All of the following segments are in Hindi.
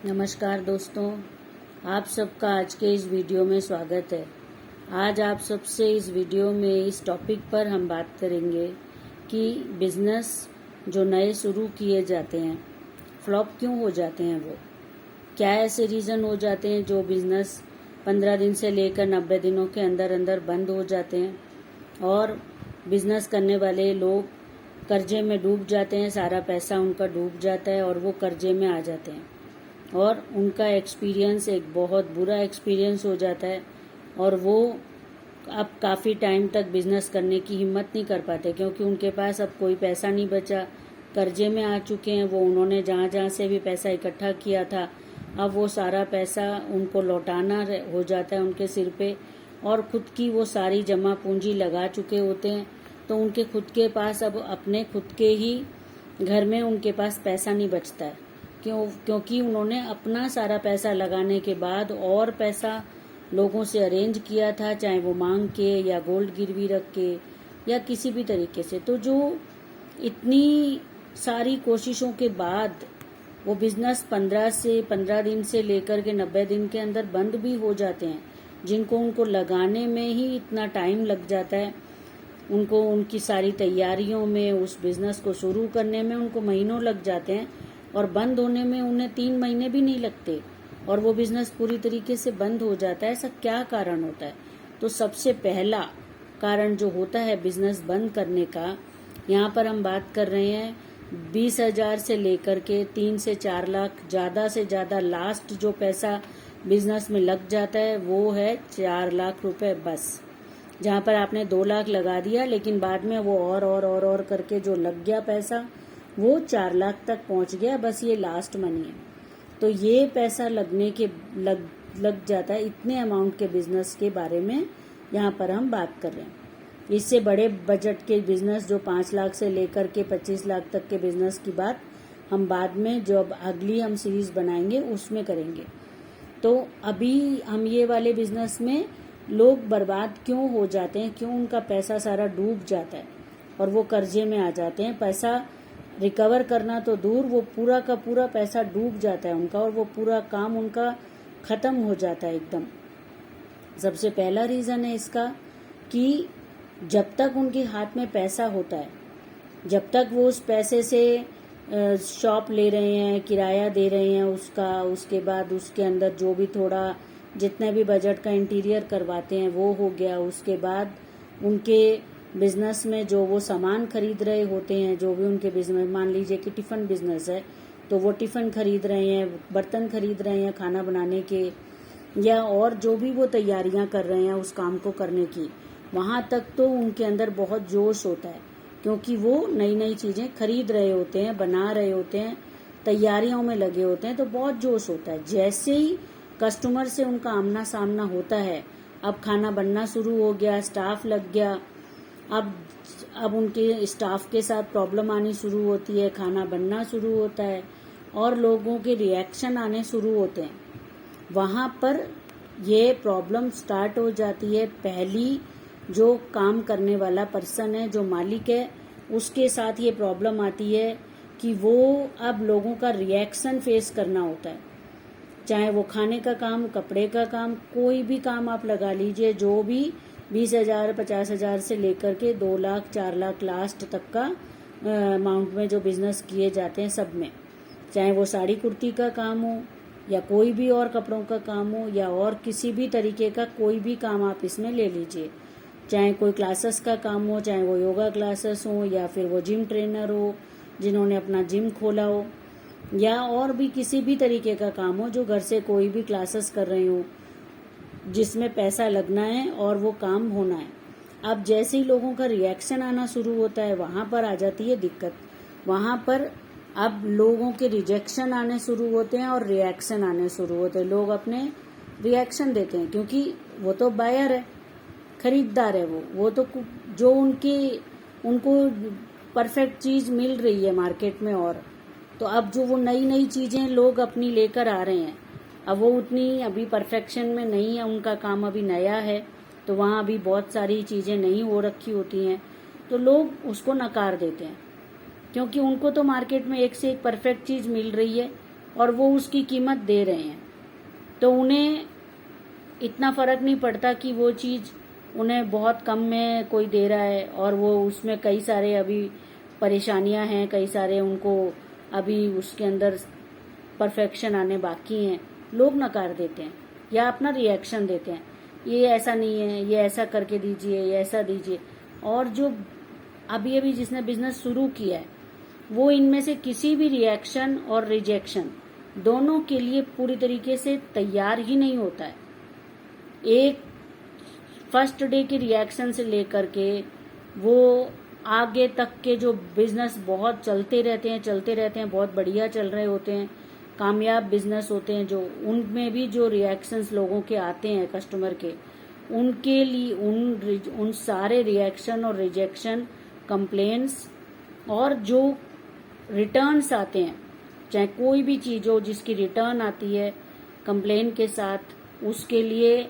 नमस्कार दोस्तों, आप सबका आज के इस वीडियो में स्वागत है। आज आप सबसे इस वीडियो में इस टॉपिक पर हम बात करेंगे कि बिज़नेस जो नए शुरू किए जाते हैं फ्लॉप क्यों हो जाते हैं। वो क्या ऐसे रीज़न हो जाते हैं जो बिज़नेस 15 दिन से लेकर 90 दिनों के अंदर अंदर बंद हो जाते हैं और बिज़नेस करने वाले लोग कर्जे में डूब जाते हैं। सारा पैसा उनका डूब जाता है और वो कर्जे में आ जाते हैं और उनका एक्सपीरियंस एक बहुत बुरा एक्सपीरियंस हो जाता है और वो अब काफ़ी टाइम तक बिज़नेस करने की हिम्मत नहीं कर पाते क्योंकि उनके पास अब कोई पैसा नहीं बचा। कर्जे में आ चुके हैं वो। उन्होंने जहाँ जहाँ से भी पैसा इकट्ठा किया था अब वो सारा पैसा उनको लौटाना हो जाता है उनके सिर पे और खुद की वो सारी जमा पूंजी लगा चुके होते हैं। तो उनके खुद के पास अब अपने खुद के ही घर में उनके पास पैसा नहीं बचता है क्योंकि उन्होंने अपना सारा पैसा लगाने के बाद और पैसा लोगों से अरेंज किया था, चाहे वो मांग के या गोल्ड गिरवी रख के या किसी भी तरीके से। तो जो इतनी सारी कोशिशों के बाद वो बिजनेस 15 दिन से लेकर के 90 दिन के अंदर बंद भी हो जाते हैं, जिनको उनको लगाने में ही इतना टाइम लग जाता है, उनको उनकी सारी तैयारियों में, उस बिजनेस को शुरू करने में उनको महीनों लग जाते हैं और बंद होने में उन्हें 3 महीने भी नहीं लगते और वो बिजनेस पूरी तरीके से बंद हो जाता है। ऐसा क्या कारण होता है? तो सबसे पहला कारण जो होता है बिजनेस बंद करने का, यहाँ पर हम बात कर रहे हैं 20,000 से लेकर के 3 से 4 लाख, ज़्यादा से ज़्यादा लास्ट जो पैसा बिजनेस में लग जाता है वो है 4 लाख रुपए बस। जहाँ पर आपने 2 लाख लगा दिया लेकिन बाद में वो और करके जो लग गया पैसा वो 4 लाख तक पहुंच गया, बस ये लास्ट मनी है। तो ये पैसा लगने के लग जाता है। इतने अमाउंट के बिजनेस के बारे में यहाँ पर हम बात कर रहे हैं। इससे बड़े बजट के बिजनेस जो 5 लाख से लेकर के 25 लाख तक के बिजनेस की बात हम बाद में जब अगली हम सीरीज बनाएंगे उसमें करेंगे। तो अभी हम ये वाले बिजनेस में लोग बर्बाद क्यों हो जाते हैं, क्यों उनका पैसा सारा डूब जाता है और वो कर्जे में आ जाते हैं। पैसा रिकवर करना तो दूर, वो पूरा का पूरा पैसा डूब जाता है उनका और वो पूरा काम उनका खत्म हो जाता है एकदम। सबसे पहला रीज़न है इसका कि जब तक उनके हाथ में पैसा होता है, जब तक वो उस पैसे से शॉप ले रहे हैं, किराया दे रहे हैं उसका, उसके बाद उसके अंदर जो भी थोड़ा जितने भी बजट का इंटीरियर करवाते हैं वो हो गया। उसके बाद उनके बिजनेस में जो वो सामान खरीद रहे होते हैं, जो भी उनके बिजनेस, मान लीजिए कि टिफ़िन बिजनेस है तो वो टिफ़िन खरीद रहे हैं, बर्तन खरीद रहे हैं खाना बनाने के, या और जो भी वो तैयारियां कर रहे हैं उस काम को करने की, वहां तक तो उनके अंदर बहुत जोश होता है क्योंकि वो नई नई चीज़ें खरीद रहे होते हैं, बना रहे होते हैं, तैयारियों में लगे होते हैं, तो बहुत जोश होता है। जैसे ही कस्टमर से उनका आमना सामना होता है, अब खाना बनना शुरू हो गया, स्टाफ लग गया, अब उनके स्टाफ के साथ प्रॉब्लम आनी शुरू होती है, खाना बनना शुरू होता है और लोगों के रिएक्शन आने शुरू होते हैं। वहाँ पर ये प्रॉब्लम स्टार्ट हो जाती है। पहली जो काम करने वाला पर्सन है, जो मालिक है, उसके साथ ये प्रॉब्लम आती है कि वो अब लोगों का रिएक्शन फेस करना होता है। चाहे वो खाने का काम, कपड़े का काम, कोई भी काम आप लगा लीजिए, जो भी 20,000 50,000 से लेकर के 2 लाख 4 लाख लास्ट तक का अमाउंट में जो बिजनेस किए जाते हैं सब में, चाहे वो साड़ी कुर्ती का काम हो या कोई भी और कपड़ों का काम हो या और किसी भी तरीके का कोई भी काम आप इसमें ले लीजिए, चाहे कोई क्लासेस का काम हो, चाहे वो योगा क्लासेस हो या फिर वो जिम ट्रेनर हो जिन्होंने अपना जिम खोला हो, या और भी किसी भी तरीके का काम हो जो घर से कोई भी क्लासेस कर रहे हो जिसमें पैसा लगना है और वो काम होना है। अब जैसे ही लोगों का रिएक्शन आना शुरू होता है वहां पर आ जाती है दिक्कत। वहां पर अब लोगों के रिजेक्शन आने शुरू होते हैं और रिएक्शन आने शुरू होते हैं। लोग अपने रिएक्शन देते हैं क्योंकि वो तो बायर है, खरीदार है, वो तो जो उनको परफेक्ट चीज मिल रही है मार्केट में, और तो अब जो वो नई नई चीजें लोग अपनी लेकर आ रहे हैं, अब वो उतनी अभी परफेक्शन में नहीं है, उनका काम अभी नया है तो वहाँ अभी बहुत सारी चीज़ें नहीं हो रखी होती हैं, तो लोग उसको नकार देते हैं क्योंकि उनको तो मार्केट में एक से एक परफेक्ट चीज़ मिल रही है और वो उसकी कीमत दे रहे हैं, तो उन्हें इतना फर्क नहीं पड़ता कि वो चीज़ उन्हें बहुत कम में कोई दे रहा है और वो उसमें कई सारे अभी परेशानियां हैं, कई सारे उनको अभी उसके अंदर परफेक्शन आने बाकी हैं। लोग नकार देते हैं या अपना रिएक्शन देते हैं, ये ऐसा नहीं है, ये ऐसा करके दीजिए, ये ऐसा दीजिए। और जो अभी अभी जिसने बिजनेस शुरू किया है वो इनमें से किसी भी रिएक्शन और रिजेक्शन दोनों के लिए पूरी तरीके से तैयार ही नहीं होता है। एक फर्स्ट डे के रिएक्शन से लेकर के वो आगे तक के जो बिजनेस बहुत चलते रहते हैं, बहुत बढ़िया चल रहे होते हैं, कामयाब बिजनेस होते हैं, जो उनमें भी जो रिएक्शंस लोगों के आते हैं कस्टमर के, उनके लिए उन सारे रिएक्शन और रिजेक्शन, कंप्लेंट्स और जो रिटर्न्स आते हैं, चाहे कोई भी चीज़ हो जिसकी रिटर्न आती है कंप्लेन के साथ, उसके लिए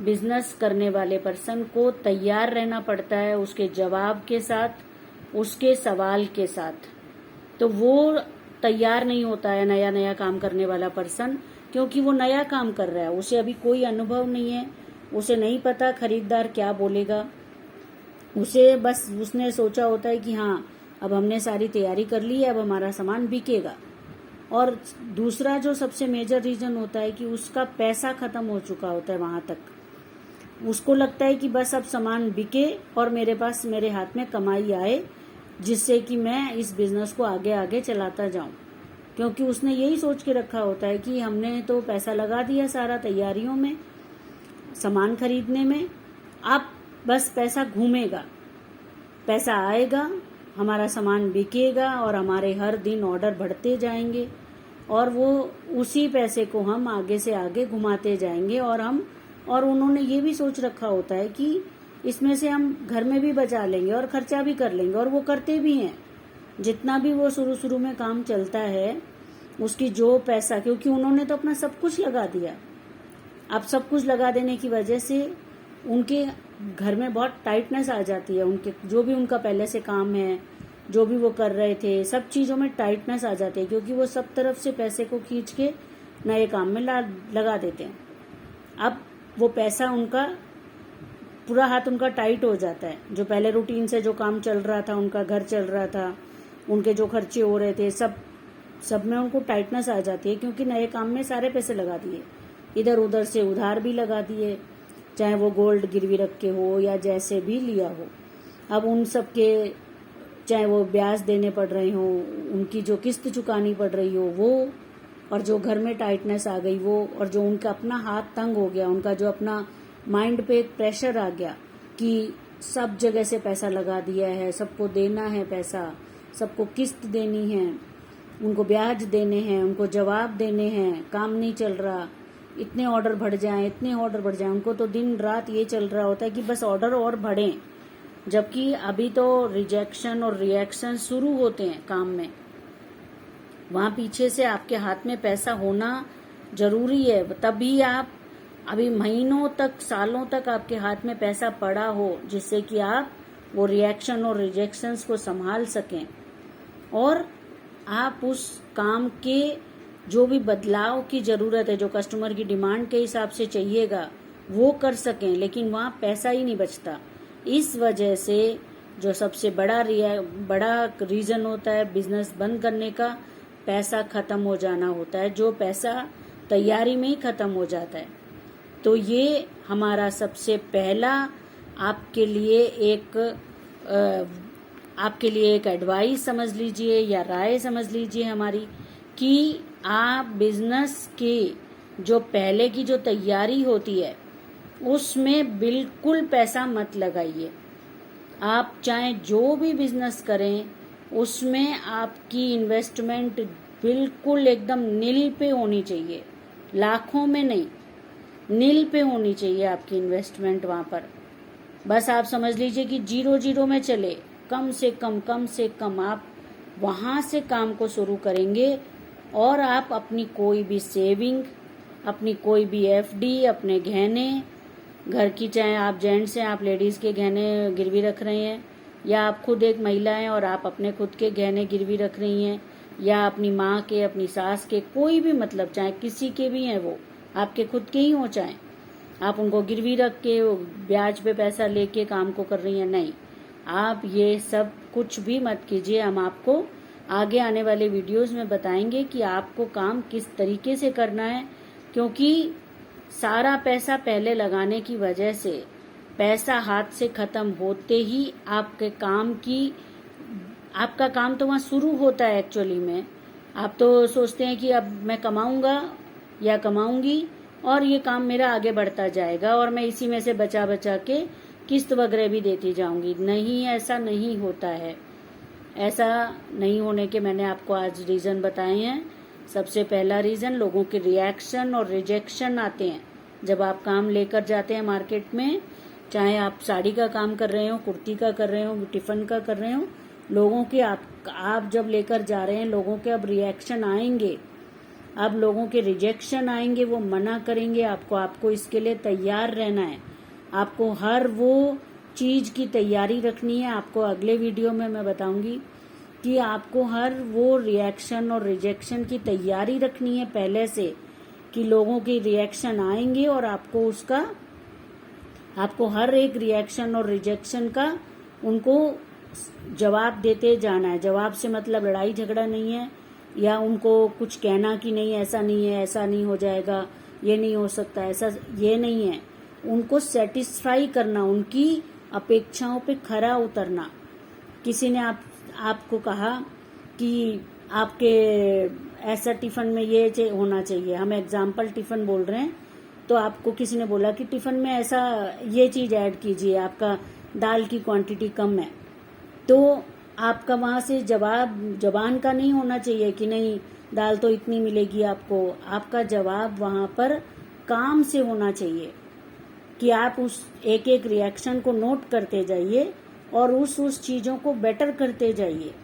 बिजनेस करने वाले पर्सन को तैयार रहना पड़ता है, उसके जवाब के साथ, उसके सवाल के साथ। तो वो तैयार नहीं होता है नया नया काम करने वाला पर्सन, क्योंकि वो नया काम कर रहा है, उसे अभी कोई अनुभव नहीं है, उसे नहीं पता खरीदार क्या बोलेगा। उसे बस उसने सोचा होता है कि हाँ अब हमने सारी तैयारी कर ली है, अब हमारा सामान बिकेगा। और दूसरा जो सबसे मेजर रीजन होता है कि उसका पैसा खत्म हो चुका होता है वहां तक। उसको लगता है कि बस अब सामान बिके और मेरे पास, मेरे हाथ में कमाई आए, जिससे कि मैं इस बिजनेस को आगे आगे चलाता जाऊं। क्योंकि उसने यही सोच के रखा होता है कि हमने तो पैसा लगा दिया सारा तैयारियों में, सामान खरीदने में, अब बस पैसा घूमेगा, पैसा आएगा, हमारा सामान बिकेगा और हमारे हर दिन ऑर्डर बढ़ते जाएंगे और वो उसी पैसे को हम आगे से आगे घुमाते जाएंगे। और उन्होंने ये भी सोच रखा होता है कि इसमें से हम घर में भी बचा लेंगे और खर्चा भी कर लेंगे, और वो करते भी हैं। जितना भी वो शुरू में काम चलता है उसकी जो पैसा, क्योंकि उन्होंने तो अपना सब कुछ लगा दिया, अब सब कुछ लगा देने की वजह से उनके घर में बहुत टाइटनेस आ जाती है। उनके जो भी उनका पहले से काम है, जो भी वो कर रहे थे, सब चीज़ों में टाइटनेस आ जाती है, क्योंकि वो सब तरफ से पैसे को खींच के नए काम में लगा देते हैं। अब वो पैसा उनका पूरा हाथ उनका टाइट हो जाता है। जो पहले रूटीन से जो काम चल रहा था, उनका घर चल रहा था, उनके जो खर्चे हो रहे थे, सब में उनको टाइटनेस आ जाती है, क्योंकि नए काम में सारे पैसे लगा दिए, इधर उधर से उधार भी लगा दिए, चाहे वो गोल्ड गिरवी रख के हो या जैसे भी लिया हो। अब उन सब के चाहे वो ब्याज देने पड़ रहे हो, उनकी जो किस्त चुकानी पड़ रही हो वो, और जो घर में टाइटनेस आ गई वो, और जो उनका अपना हाथ तंग हो गया, उनका जो अपना माइंड पे एक प्रेशर आ गया कि सब जगह से पैसा लगा दिया है, सबको देना है पैसा, सबको किस्त देनी है, उनको ब्याज देने हैं, उनको जवाब देने हैं, काम नहीं चल रहा, इतने ऑर्डर बढ़ जाएं, इतने ऑर्डर बढ़ जाएं। उनको तो दिन रात ये चल रहा होता है कि बस ऑर्डर और बढ़ें, जबकि अभी तो रिजेक्शन और रिएक्शन शुरू होते हैं काम में। वहां पीछे से आपके हाथ में पैसा होना जरूरी है, तभी आप अभी महीनों तक, सालों तक आपके हाथ में पैसा पड़ा हो, जिससे कि आप वो रिएक्शन और रिजेक्शंस को संभाल सकें और आप उस काम के जो भी बदलाव की जरूरत है, जो कस्टमर की डिमांड के हिसाब से चाहिएगा, वो कर सकें। लेकिन वहां पैसा ही नहीं बचता। इस वजह से जो सबसे बड़ा रीजन होता है बिजनेस बंद करने का, पैसा खत्म हो जाना होता है, जो पैसा तैयारी में ही खत्म हो जाता है। तो ये हमारा सबसे पहला आपके लिए एक एडवाइस समझ लीजिए या राय समझ लीजिए हमारी, कि आप बिजनेस के जो पहले की जो तैयारी होती है उसमें बिल्कुल पैसा मत लगाइए। आप चाहे जो भी बिजनेस करें उसमें आपकी इन्वेस्टमेंट बिल्कुल एकदम नील पे होनी चाहिए, लाखों में नहीं, नील पे होनी चाहिए आपकी इन्वेस्टमेंट। वहां पर बस आप समझ लीजिए कि 0 में चले, कम से कम आप वहां से काम को शुरू करेंगे और आप अपनी कोई भी सेविंग, अपनी कोई भी एफडी, अपने गहने घर की, चाहे आप जेंट्स हैं, आप लेडीज के गहने गिरवी रख रहे हैं, या आप खुद एक महिला हैं और आप अपने खुद के गहने गिरवी रख रही हैं, या अपनी माँ के, अपनी सास के, कोई भी मतलब चाहे किसी के भी हैं, वो आपके खुद के ही हो, चाहे आप उनको गिरवी रख के ब्याज पे पैसा लेके काम को कर रही हैं, नहीं, आप ये सब कुछ भी मत कीजिए। हम आपको आगे आने वाले वीडियोस में बताएंगे कि आपको काम किस तरीके से करना है, क्योंकि सारा पैसा पहले लगाने की वजह से पैसा हाथ से खत्म होते ही आपका काम तो वहाँ शुरू होता है एक्चुअली में। आप तो सोचते हैं कि अब मैं कमाऊंगा या कमाऊंगी और ये काम मेरा आगे बढ़ता जाएगा और मैं इसी में से बचा बचा के किस्त वगैरह भी देती जाऊंगी। नहीं, ऐसा नहीं होता है। ऐसा नहीं होने के मैंने आपको आज रीज़न बताए हैं। सबसे पहला रीज़न, लोगों के रिएक्शन और रिजेक्शन आते हैं जब आप काम लेकर जाते हैं मार्केट में, चाहे आप साड़ी का काम कर रहे हो, कुर्ती का कर रहे हो, टिफिन का कर रहे हो, लोगों के आप जब लेकर जा रहे हैं, लोगों के अब रिएक्शन आएंगे, अब लोगों के रिजेक्शन आएंगे, वो मना करेंगे आपको इसके लिए तैयार रहना है। आपको हर वो चीज की तैयारी रखनी है। आपको अगले वीडियो में मैं बताऊंगी कि आपको हर वो रिएक्शन और रिजेक्शन की तैयारी रखनी है पहले से, कि लोगों के रिएक्शन आएंगे और आपको हर एक रिएक्शन और रिजेक्शन का उनको जवाब देते जाना है। जवाब से मतलब लड़ाई झगड़ा नहीं है या उनको कुछ कहना कि नहीं ऐसा नहीं है, ऐसा नहीं हो जाएगा, ये नहीं हो सकता, ऐसा ये नहीं है। उनको सेटिस्फाई करना, उनकी अपेक्षाओं पे खरा उतरना। किसी ने आपको कहा कि आपके ऐसा टिफिन में ये होना चाहिए, हम एग्जाम्पल टिफिन बोल रहे हैं, तो आपको किसी ने बोला कि टिफिन में ऐसा ये चीज ऐड कीजिए, आपका दाल की क्वांटिटी कम है, तो आपका वहां से जबान का नहीं होना चाहिए कि नहीं दाल तो इतनी मिलेगी आपको। आपका जवाब वहां पर काम से होना चाहिए कि आप उस एक एक रिएक्शन को नोट करते जाइए और उस चीजों को बेटर करते जाइए।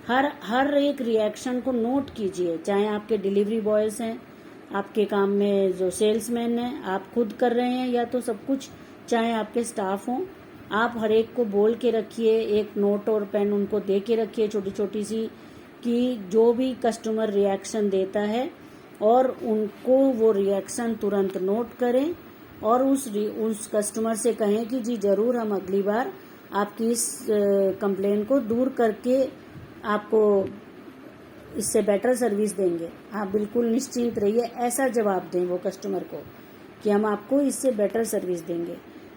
हर एक रिएक्शन को नोट कीजिए, चाहे आपके डिलीवरी बॉयज हैं, आपके काम में जो सेल्समैन हैं, आप खुद कर रहे हैं या तो सब कुछ, चाहे आपके स्टाफ हों, आप हर एक को बोल के रखिए, एक नोट और पेन उनको दे के रखिए छोटी छोटी सी, कि जो भी कस्टमर रिएक्शन देता है और उनको वो रिएक्शन तुरंत नोट करें और उस कस्टमर से कहें कि जी जरूर हम अगली बार आपकी इस कंप्लेन को दूर करके आपको इससे बेटर सर्विस देंगे। आप बिल्कुल निश्चिंत रहिए, ऐसा जवाब दें वो कस्टमर को कि हम आपको इससे बेटर सर्विस देंगे।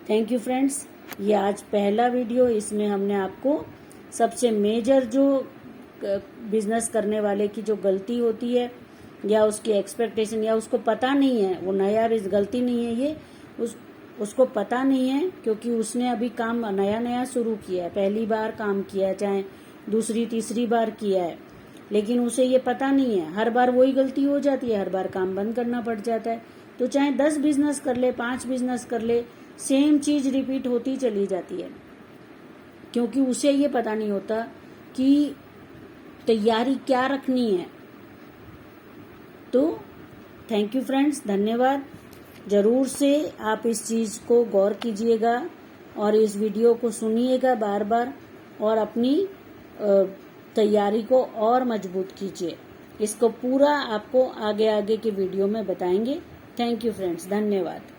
थैंक यू फ्रेंड्स, ये आज पहला वीडियो, इसमें हमने आपको सबसे मेजर जो बिजनेस करने वाले की जो गलती होती है या उसकी एक्सपेक्टेशन या उसको पता नहीं है, वो नया गलती नहीं है ये, उसको पता नहीं है क्योंकि उसने अभी काम नया शुरू किया है, पहली बार काम किया है, चाहे दूसरी तीसरी बार किया है, लेकिन उसे ये पता नहीं है, हर बार वही गलती हो जाती है, हर बार काम बंद करना पड़ जाता है। तो चाहे 10 बिजनेस कर ले, 5 बिजनेस कर ले, सेम चीज रिपीट होती चली जाती है, क्योंकि उसे ये पता नहीं होता कि तैयारी क्या रखनी है। तो थैंक यू फ्रेंड्स, धन्यवाद। जरूर से आप इस चीज को गौर कीजिएगा और इस वीडियो को सुनिएगा बार बार और अपनी तैयारी को और मजबूत कीजिए। इसको पूरा आपको आगे आगे के वीडियो में बताएंगे। थैंक यू फ्रेंड्स, धन्यवाद।